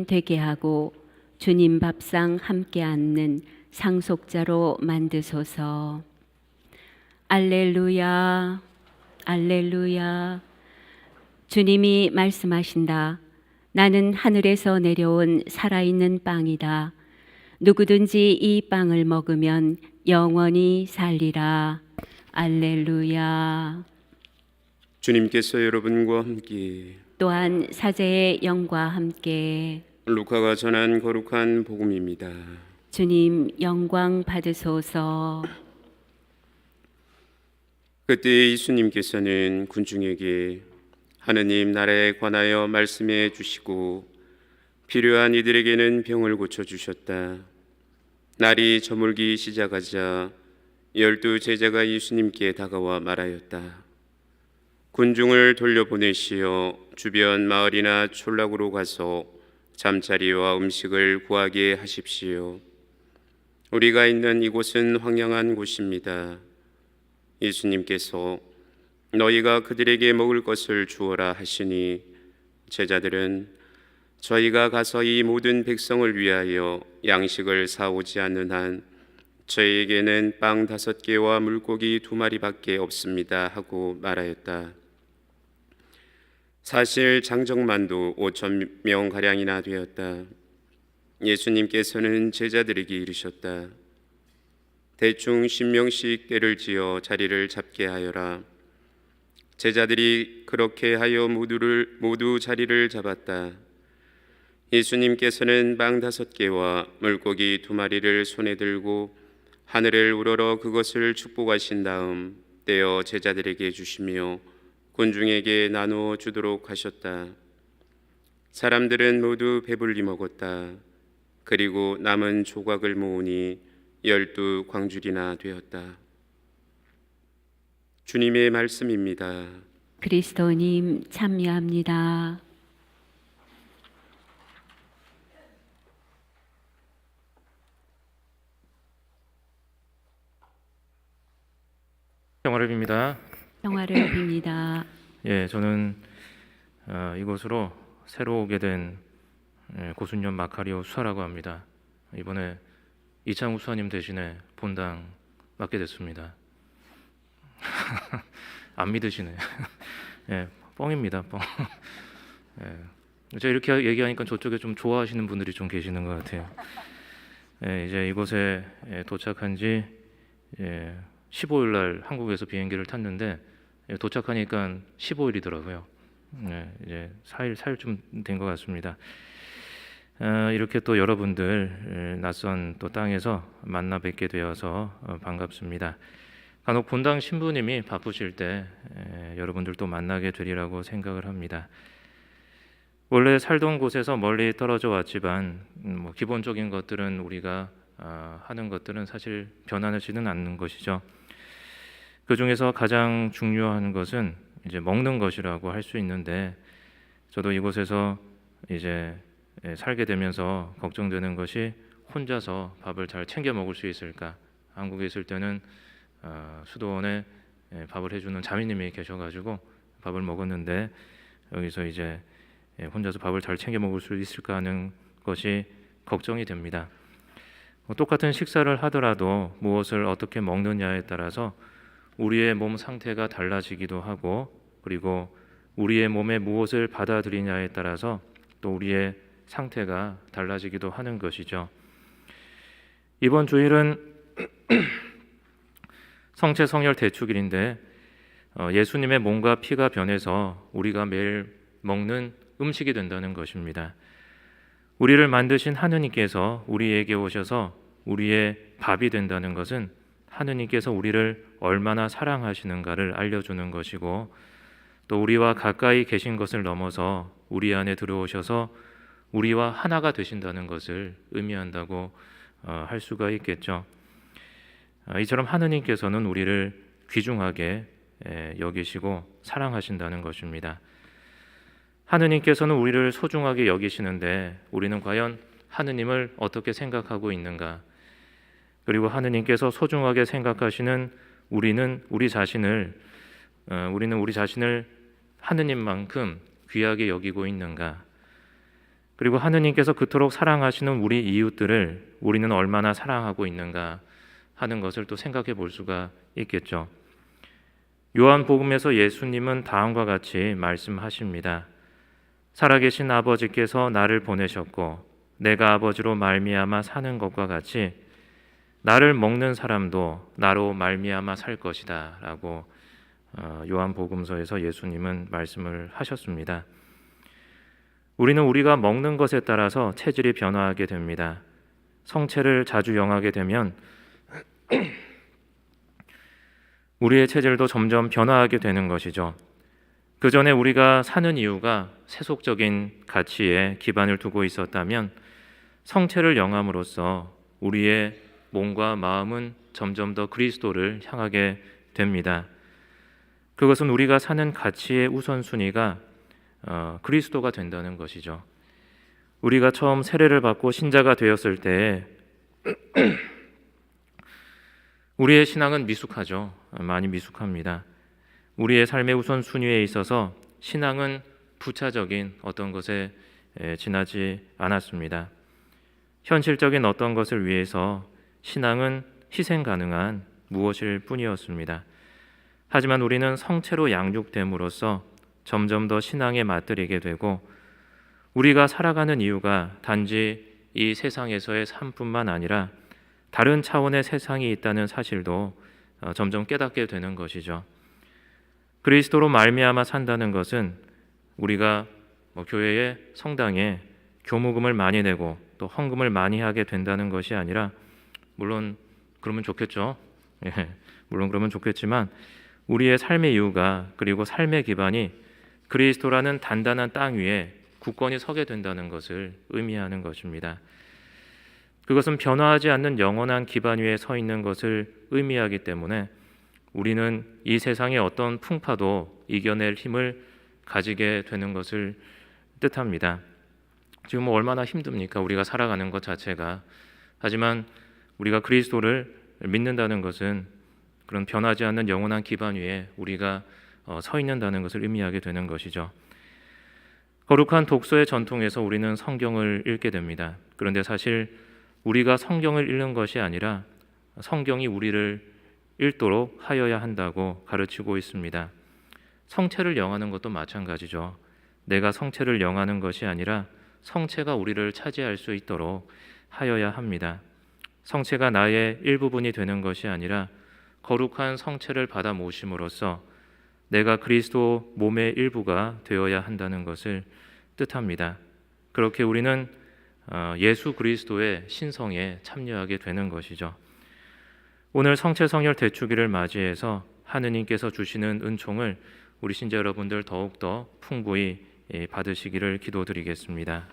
되게 하고 주님 밥상 함께 앉는 상속자로 만드소서. 알렐루야, 알렐루야. 주님이 말씀하신다. 나는 하늘에서 내려온 살아있는 빵이다. 누구든지 이 빵을 먹으면 영원히 살리라. 알렐루야. 주님께서 여러분과 함께 또한 사제의 영과 함께 루카가 전한 거룩한 복음입니다. 주님 영광 받으소서. 그때 예수님께서는 군중에게 하느님 나라에 관하여 말씀해 주시고 필요한 이들에게는 병을 고쳐 주셨다. 날이 저물기 시작하자 12 제자가 예수님께 다가와 말하였다. 군중을 돌려보내시어 주변 마을이나 촌락으로 가서 잠자리와 음식을 구하게 하십시오. 우리가 있는 이곳은 황량한 곳입니다. 예수님께서 너희가 그들에게 먹을 것을 주어라 하시니 제자들은 저희가 가서 이 모든 백성을 위하여 양식을 사오지 않는 한 저희에게는 빵 5개와 물고기 2마리밖에 없습니다 하고 말하였다. 사실 장정만도 5,000명가량이나 되었다. 예수님께서는 제자들에게 이르셨다. 대충 10명씩 떼를 지어 자리를 잡게 하여라. 제자들이 그렇게 하여 모두 자리를 잡았다. 예수님께서는 빵 5개와 물고기 2마리를 손에 들고 하늘을 우러러 그것을 축복하신 다음 떼어 제자들에게 주시며 군중에게 나누어 주도록 하셨다. 사람들은 모두 배불리 먹었다. 그리고 남은 조각을 모으니 12 광줄이나 되었다. 주님의 말씀입니다. 그리스도님 참여합니다. 평화를 빕니다. 평화를 빕니다. 예, 저는 이곳으로 새로 오게 된 고순년 마카리오 수사라고 합니다. 이번에 이창우 수사님 대신에 본당 맡게 됐습니다. 안 믿으시네. 예, 뻥입니다, 뻥. 예, 제가 이렇게 얘기하니까 저쪽에 좀 좋아하시는 분들이 좀 계시는 것 같아요. 예, 이제 이곳에 도착한 지 15일 날 한국에서 비행기를 탔는데 도착하니까 15일이더라고요. 이제 4일쯤 된 것 같습니다. 이렇게 또 여러분들 낯선 또 땅에서 만나 뵙게 되어서 반갑습니다. 간혹 본당 신부님이 바쁘실 때 여러분들도 만나게 되리라고 생각을 합니다. 원래 살던 곳에서 멀리 떨어져 왔지만 기본적인 것들은 우리가 하는 것들은 사실 변하지는 않는 것이죠. 그 중에서 가장 중요한 것은 이제 먹는 것이라고 할 수 있는데 저도 이곳에서 이제 살게 되면서 걱정되는 것이 혼자서 밥을 잘 챙겨 먹을 수 있을까. 한국에 있을 때는 수도원에 밥을 해주는 자매님이 계셔가지고 밥을 먹었는데 여기서 이제 혼자서 밥을 잘 챙겨 먹을 수 있을까 하는 것이 걱정이 됩니다. 똑같은 식사를 하더라도 무엇을 어떻게 먹느냐에 따라서 우리의 몸 상태가 달라지기도 하고 그리고 우리의 몸에 무엇을 받아들이냐에 따라서 또 우리의 상태가 달라지기도 하는 것이죠. 이번 주일은 성체 성혈 대축일인데 예수님의 몸과 피가 변해서 우리가 매일 먹는 음식이 된다는 것입니다. 우리를 만드신 하느님께서 우리에게 오셔서 우리의 밥이 된다는 것은 하느님께서 우리를 얼마나 사랑하시는가를 알려주는 것이고 또 우리와 가까이 계신 것을 넘어서 우리 안에 들어오셔서 우리와 하나가 되신다는 것을 의미한다고 할 수가 있겠죠. 이처럼 하느님께서는 우리를 귀중하게 여기시고 사랑하신다는 것입니다. 하느님께서는 우리를 소중하게 여기시는데 우리는 과연 하느님을 어떻게 생각하고 있는가? 그리고 하느님께서 소중하게 생각하시는 우리는 우리 자신을 하느님만큼 귀하게 여기고 있는가? 그리고 하느님께서 그토록 사랑하시는 우리 이웃들을 우리는 얼마나 사랑하고 있는가 하는 것을 또 생각해 볼 수가 있겠죠. 요한복음에서 예수님은 다음과 같이 말씀하십니다. 살아계신 아버지께서 나를 보내셨고 내가 아버지로 말미암아 사는 것과 같이 나를 먹는 사람도 나로 말미암아 살 것이다 라고 요한복음서에서 예수님은 말씀을 하셨습니다. 우리는 우리가 먹는 것에 따라서 체질이 변화하게 됩니다. 성체를 자주 영하게 되면 우리의 체질도 점점 변화하게 되는 것이죠. 그 전에 우리가 사는 이유가 세속적인 가치에 기반을 두고 있었다면 성체를 영함으로써 우리의 몸과 마음은 점점 더 그리스도를 향하게 됩니다. 그것은 우리가 사는 가치의 우선순위가 그리스도가 된다는 것이죠. 우리가 처음 세례를 받고 신자가 되었을 때 우리의 신앙은 미숙하죠. 많이 미숙합니다. 우리의 삶의 우선순위에 있어서 신앙은 부차적인 어떤 것에 지나지 않았습니다. 현실적인 어떤 것을 위해서 신앙은 희생 가능한 무엇일 뿐이었습니다. 하지만 우리는 성체로 양육됨으로써 점점 더 신앙에 맞들이게 되고 우리가 살아가는 이유가 단지 이 세상에서의 삶뿐만 아니라 다른 차원의 세상이 있다는 사실도 점점 깨닫게 되는 것이죠. 그리스도로 말미암아 산다는 것은 우리가 교회에 성당에 교무금을 많이 내고 또 헌금을 많이 하게 된다는 것이 아니라 물론 그러면 좋겠죠. 물론 그러면 좋겠지만 우리의 삶의 이유가 그리고 삶의 기반이 그리스도라는 단단한 땅 위에 굳건히 서게 된다는 것을 의미하는 것입니다. 그것은 변화하지 않는 영원한 기반 위에 서 있는 것을 의미하기 때문에 우리는 이 세상의 어떤 풍파도 이겨낼 힘을 가지게 되는 것을 뜻합니다. 지금 얼마나 힘듭니까? 우리가 살아가는 것 자체가. 하지만 우리가 그리스도를 믿는다는 것은 그런 변하지 않는 영원한 기반 위에 우리가 서 있는다는 것을 의미하게 되는 것이죠. 거룩한 독서의 전통에서 우리는 성경을 읽게 됩니다. 그런데 사실 우리가 성경을 읽는 것이 아니라 성경이 우리를 읽도록 하여야 한다고 가르치고 있습니다. 성체를 영하는 것도 마찬가지죠. 내가 성체를 영하는 것이 아니라 성체가 우리를 차지할 수 있도록 하여야 합니다. 성체가 나의 일부분이 되는 것이 아니라 거룩한 성체를 받아 모심으로써 내가 그리스도 몸의 일부가 되어야 한다는 것을 뜻합니다. 그렇게 우리는 예수 그리스도의 신성에 참여하게 되는 것이죠. 오늘 성체성혈 대축일을 맞이해서 하느님께서 주시는 은총을 우리 신자 여러분들 더욱더 풍부히 받으시기를 기도드리겠습니다.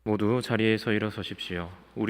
모두 자리에서 일어서십시오. 우리